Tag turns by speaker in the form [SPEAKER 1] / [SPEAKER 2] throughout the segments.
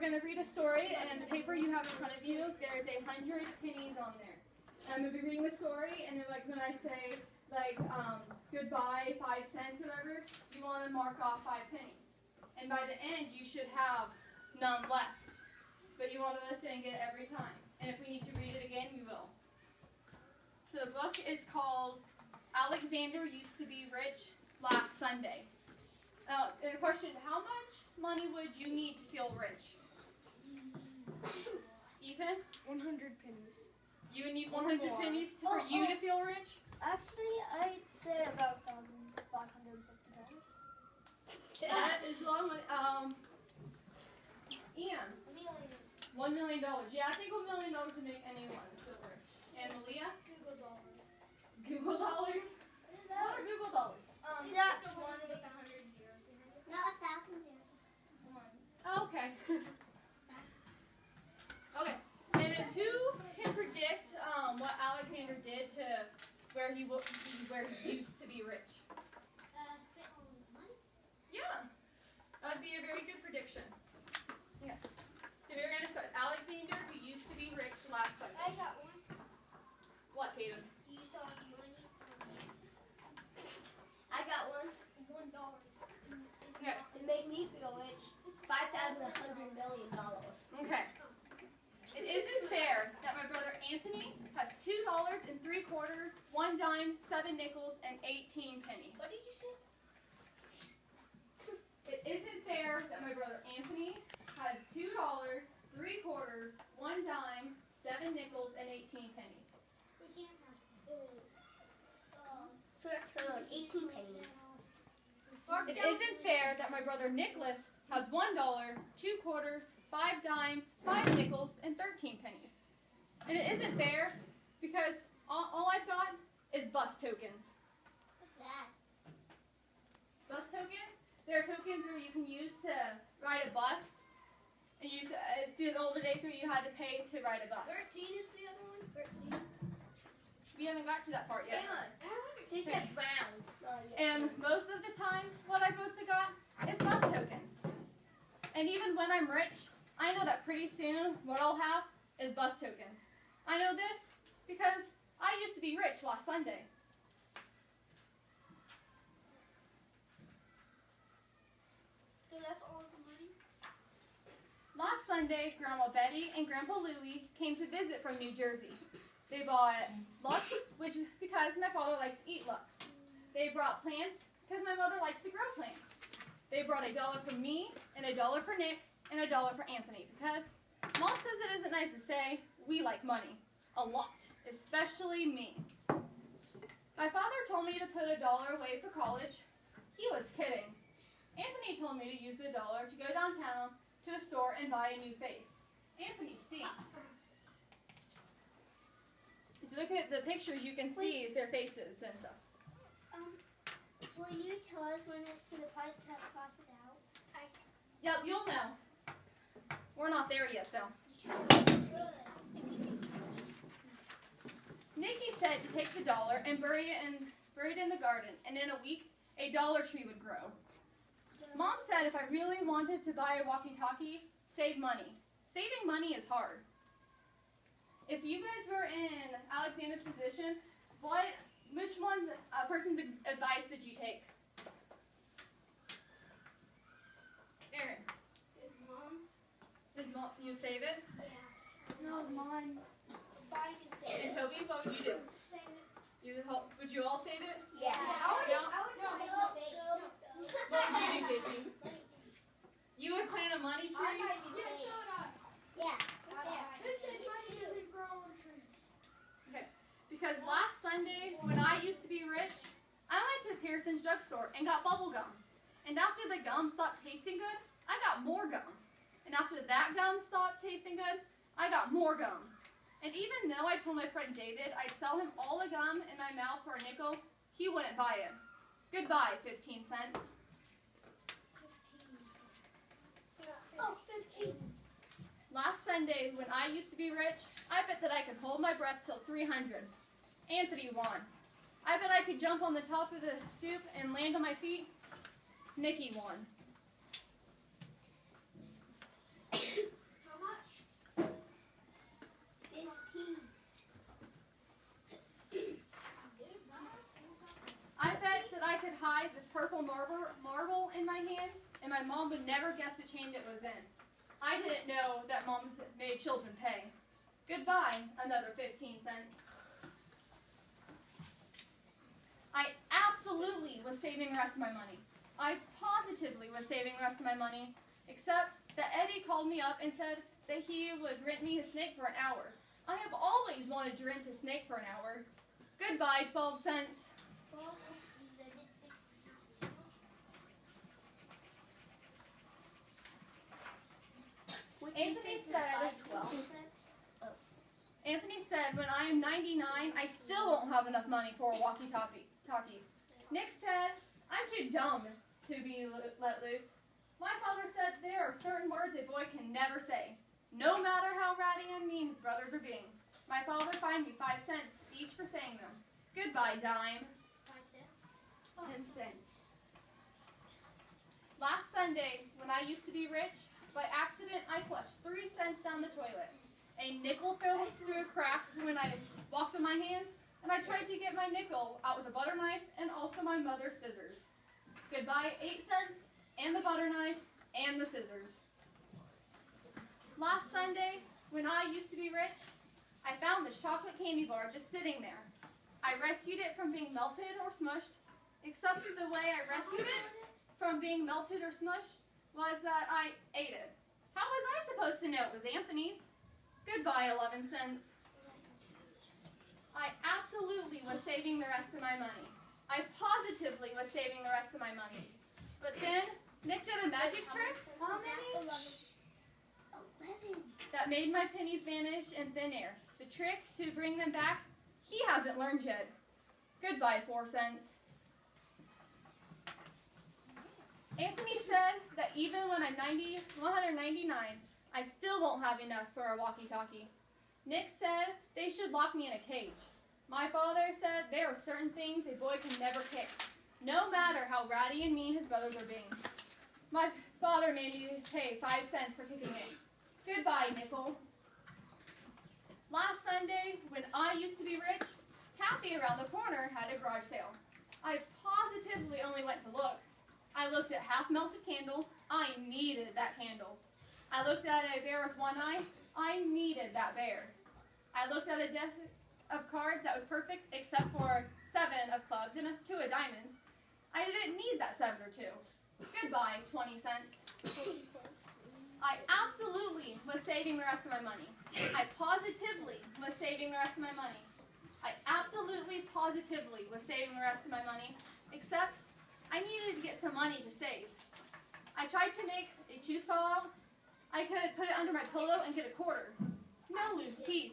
[SPEAKER 1] we're going to read a story, and the paper you have in front of you, there's 100 pennies on there. And I'm going to be reading the story, and then like when I say goodbye, 5 cents, whatever, you want to mark off 5 pennies. And by the end, you should have none left. But you want to listen and get it every time. And if we need to read it again, we will. So the book is called Alexander Used to Be Rich Last Sunday. And a question, how much money would you need to feel rich? Ethan?
[SPEAKER 2] 100 pennies.
[SPEAKER 1] You would need 100 pennies for you to feel rich?
[SPEAKER 2] Actually, I'd say about $1,550.
[SPEAKER 1] That is a lot of money. Ian? $1 million. Yeah, I think $1 million would make anyone feel rich. And Malia?
[SPEAKER 2] Google dollars.
[SPEAKER 1] Google dollars? What are Google dollars?
[SPEAKER 2] That's a 1 with 100 zeros behind it.
[SPEAKER 3] Not 1,000 zeros.
[SPEAKER 1] Oh, okay. Okay. And then who can predict what Alexander did to where he used to be rich?
[SPEAKER 3] Spent all his money.
[SPEAKER 1] Yeah. That would be a very good prediction. Yeah. So we're going to start. Alexander, who used to be rich last Sunday.
[SPEAKER 2] I got one.
[SPEAKER 1] What, Caden?
[SPEAKER 3] He used all his money.
[SPEAKER 2] I got one. $1.
[SPEAKER 1] Okay.
[SPEAKER 2] It made me feel rich. It's $5,100 million.
[SPEAKER 1] Okay. It isn't fair that my brother Anthony has $2 and 3/4, 1 dime, 7 nickels, and 18 pennies.
[SPEAKER 2] What did you say?
[SPEAKER 1] It isn't fair that my brother Anthony has $2, 3/4, 1 dime, 7 nickels, and 18 pennies.
[SPEAKER 3] We can't have
[SPEAKER 2] So that's kind of like 18 pennies.
[SPEAKER 1] It isn't fair that my brother Nicholas has $1, 2/4, 5 dimes, 5 nickels, and 13 pennies. And it isn't fair because all I've got is bus tokens.
[SPEAKER 3] What's that?
[SPEAKER 1] Bus tokens? They're tokens where you can use to ride a bus. And you in the older days where you had to pay to ride a bus.
[SPEAKER 2] 13 is the other one? 13?
[SPEAKER 1] We haven't got to that part yet.
[SPEAKER 2] They said brown.
[SPEAKER 1] And most of the time, what I've mostly got is bus tokens. And even when I'm rich, I know that pretty soon what I'll have is bus tokens. I know this because I used to be rich last Sunday.
[SPEAKER 2] So that's all his money?
[SPEAKER 1] Last Sunday, Grandma Betty and Grandpa Louie came to visit from New Jersey. They bought Lux, because my father likes to eat Lux. They brought plants because my mother likes to grow plants. They brought $1 for me, and $1 for Nick, and $1 for Anthony because Mom says it isn't nice to say we like money. A lot, especially me. My father told me to put $1 away for college. He was kidding. Anthony told me to use the $1 to go downtown to a store and buy a new face. Anthony stinks. If you look at the pictures, you can see their faces and stuff.
[SPEAKER 3] Will you tell us when it's to the part to cross it out?
[SPEAKER 1] Yep, you'll know. We're not there yet, though. Nikki said to take the $1 and bury it in the garden, and in a week, a Dollar Tree would grow. Mom said if I really wanted to buy a walkie-talkie, save money. Saving money is hard. If you guys were in Alexander's position, which person's advice would you take? Aaron.
[SPEAKER 2] His mom's?
[SPEAKER 1] His mom, you'd save it?
[SPEAKER 2] No, it's mine.
[SPEAKER 1] And Toby, what would you do?
[SPEAKER 3] Save it.
[SPEAKER 1] Would you all save it?
[SPEAKER 2] Yeah.
[SPEAKER 1] What would you do, JT? You would plant a money tree?
[SPEAKER 3] Yes, so would I. Yeah.
[SPEAKER 2] Who said money doesn't grow on trees?
[SPEAKER 1] Okay. Because last Sundays, when I used to be rich, I went to Pearson's drugstore and got bubble gum. And after the gum stopped tasting good, I got more gum. And after that gum stopped tasting good, I got more gum. And even though I told my friend David I'd sell him all the gum in my mouth for a nickel, he wouldn't buy it. Goodbye, 15 cents.
[SPEAKER 2] Oh, 15.
[SPEAKER 1] Last Sunday, when I used to be rich, I bet that I could hold my breath till 300. Anthony won. I bet I could jump on the top of the stoop and land on my feet. Nikki won. hide this purple marble in my hand, and my mom would never guess what chain it was in. I didn't know that moms made children pay. Goodbye, another 15 cents. I absolutely was saving the rest of my money. I positively was saving the rest of my money, except that Eddie called me up and said that he would rent me a snake for an hour. I have always wanted to rent a snake for an hour. Goodbye, 12 cents. Anthony said, when I am 99, I still won't have enough money for a walkie-talkie. Nick said, I'm too dumb to be let loose. My father said there are certain words a boy can never say, no matter how ratty and mean his brothers are being. My father fined me 5 cents each for saying them. Goodbye, dime.
[SPEAKER 2] 5 cents? 10 cents.
[SPEAKER 1] Last Sunday, when I used to be rich, by accident I flushed 3 cents down the toilet. A nickel fell through a crack when I walked on my hands, and I tried to get my nickel out with a butter knife and also my mother's scissors. Goodbye, 8 cents, and the butter knife, and the scissors. Last Sunday, when I used to be rich, I found this chocolate candy bar just sitting there. I rescued it from being melted or smushed, except the way I rescued it from being melted or smushed was that I ate it. How was I supposed to know it was Anthony's? Goodbye, 11 cents. I absolutely was saving the rest of my money. I positively was saving the rest of my money. But then, Nick did a magic trick.
[SPEAKER 2] How many? 11.
[SPEAKER 1] That made my pennies vanish in thin air. The trick to bring them back, he hasn't learned yet. Goodbye, 4 cents. Anthony said that even when I'm 199, I still won't have enough for a walkie-talkie. Nick said they should lock me in a cage. My father said there are certain things a boy can never kick, no matter how ratty and mean his brothers are being. My father made me pay 5 cents for kicking it. Goodbye, nickel. Last Sunday, when I used to be rich, Kathy around the corner had a garage sale. I positively only went to look. I looked at half-melted candle. I needed that candle. I looked at a bear with one eye. I needed that bear. I looked at a deck of cards that was perfect except for 7 of clubs and 2 of diamonds. I didn't need that 7 or 2. Goodbye, 20 cents.
[SPEAKER 2] 20 cents.
[SPEAKER 1] I absolutely was saving the rest of my money. I positively was saving the rest of my money. I absolutely, positively was saving the rest of my money, except I needed to get some money to save. I tried to make a tooth fall out. I could put it under my pillow and get a quarter. No loose teeth.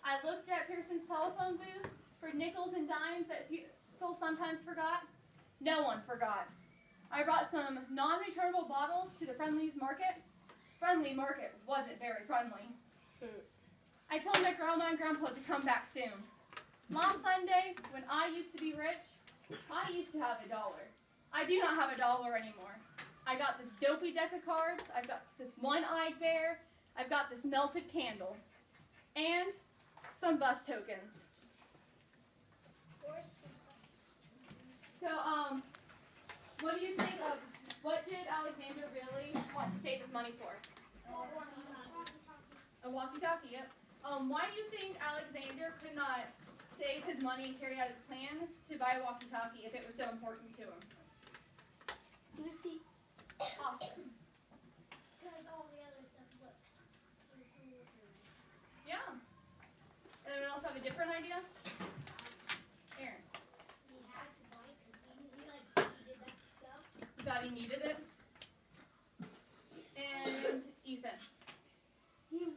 [SPEAKER 1] I looked at Pearson's telephone booth for nickels and dimes that people sometimes forgot. No one forgot. I brought some non-returnable bottles to the Friendly's Market. Friendly Market wasn't very friendly. I told my grandma and grandpa to come back soon. Last Sunday, when I used to be rich, I used to have $1. I do not have $1 anymore. I got this dopey deck of cards. I've got this one-eyed bear. I've got this melted candle. And some bus tokens. So, what do you think of, what did Alexander really want to save his money for? A walkie-talkie, yep. Why do you think Alexander could not save his money and carry out his plan to buy a walkie-talkie if it was so important to him?
[SPEAKER 2] Lucy.
[SPEAKER 1] Awesome.
[SPEAKER 3] Because all the other stuff looked.
[SPEAKER 1] Yeah. Anyone else have a different idea? Aaron.
[SPEAKER 3] He had to buy it because he needed that stuff.
[SPEAKER 1] You thought he needed it? And Ethan.
[SPEAKER 2] He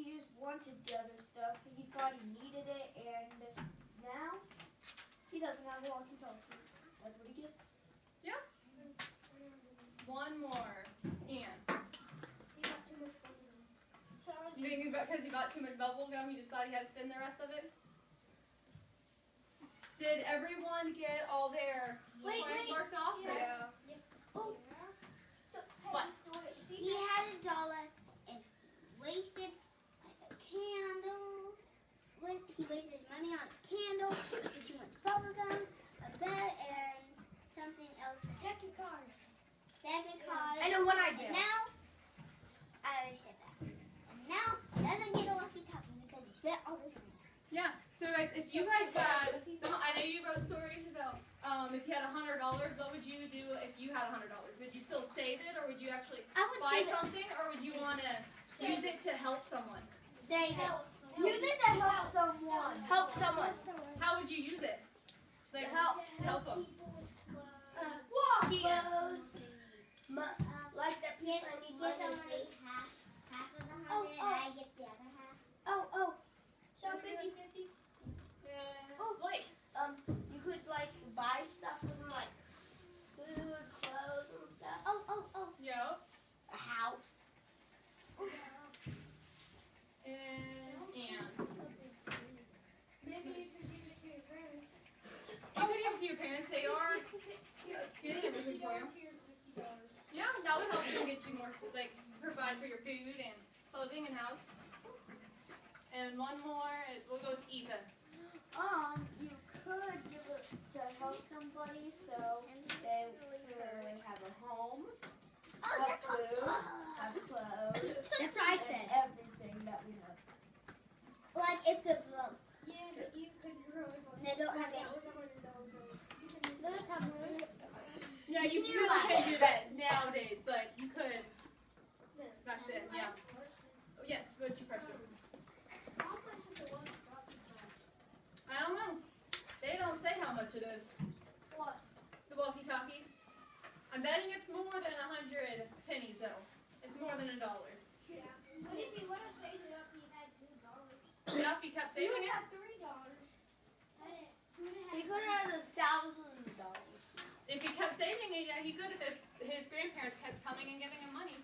[SPEAKER 2] just wanted the other stuff. He thought he needed it, and now he doesn't have a walkie-talkie. That's what he gets.
[SPEAKER 1] Yeah. One more. Ian.
[SPEAKER 3] He got too much bubble.
[SPEAKER 1] You think because he bought too much bubble gum, he just thought he had to spend the rest of it? Did everyone get all their points marked off?
[SPEAKER 2] Yeah.
[SPEAKER 3] Oh.
[SPEAKER 2] So,
[SPEAKER 1] What?
[SPEAKER 3] He had $1 and wasted like a candle. He wasted money on a candle,
[SPEAKER 1] still save it, or would you actually
[SPEAKER 3] I would
[SPEAKER 1] buy
[SPEAKER 3] save it.
[SPEAKER 1] something, or would you want to use it to help someone?
[SPEAKER 3] Save it.
[SPEAKER 2] Use it to help someone.
[SPEAKER 1] Help someone. How would you use it? Like help them.
[SPEAKER 2] Clothes. Like the people
[SPEAKER 3] You
[SPEAKER 2] need
[SPEAKER 3] get
[SPEAKER 2] money.
[SPEAKER 3] somebody half of the 100 and I get the other half.
[SPEAKER 2] Oh. So 50-50.
[SPEAKER 1] Like,
[SPEAKER 2] You could like buy stuff with them, like food, clothes, and stuff.
[SPEAKER 1] yeah.
[SPEAKER 2] A house.
[SPEAKER 1] And
[SPEAKER 2] Maybe you could give it to your parents.
[SPEAKER 1] you could give it to your parents. They are getting everything for you. Yeah, that would help them get you more, like, provide for your food and clothing and house. And one more, we'll go with Ethan.
[SPEAKER 2] You could give it to help somebody so they could have a home, have food, have clothes.
[SPEAKER 3] That's what I said.
[SPEAKER 2] And everything that we have.
[SPEAKER 3] Like if the
[SPEAKER 2] Yeah, but you could really
[SPEAKER 3] they don't have it.
[SPEAKER 1] Yeah, you really can't do that nowadays, but you could back then, yeah. Oh, yes, what's your question? I don't know. They don't say how much it is.
[SPEAKER 2] What?
[SPEAKER 1] The walkie-talkie. I'm betting it's more than 100 pennies, though. It's more than $1.
[SPEAKER 3] Yeah. What if you would have saved it up? You had $2.
[SPEAKER 1] Enough you kept saving it?
[SPEAKER 2] $3. He could have had $1,000.
[SPEAKER 1] If he kept saving it, yeah, he could have if his grandparents kept coming and giving him money.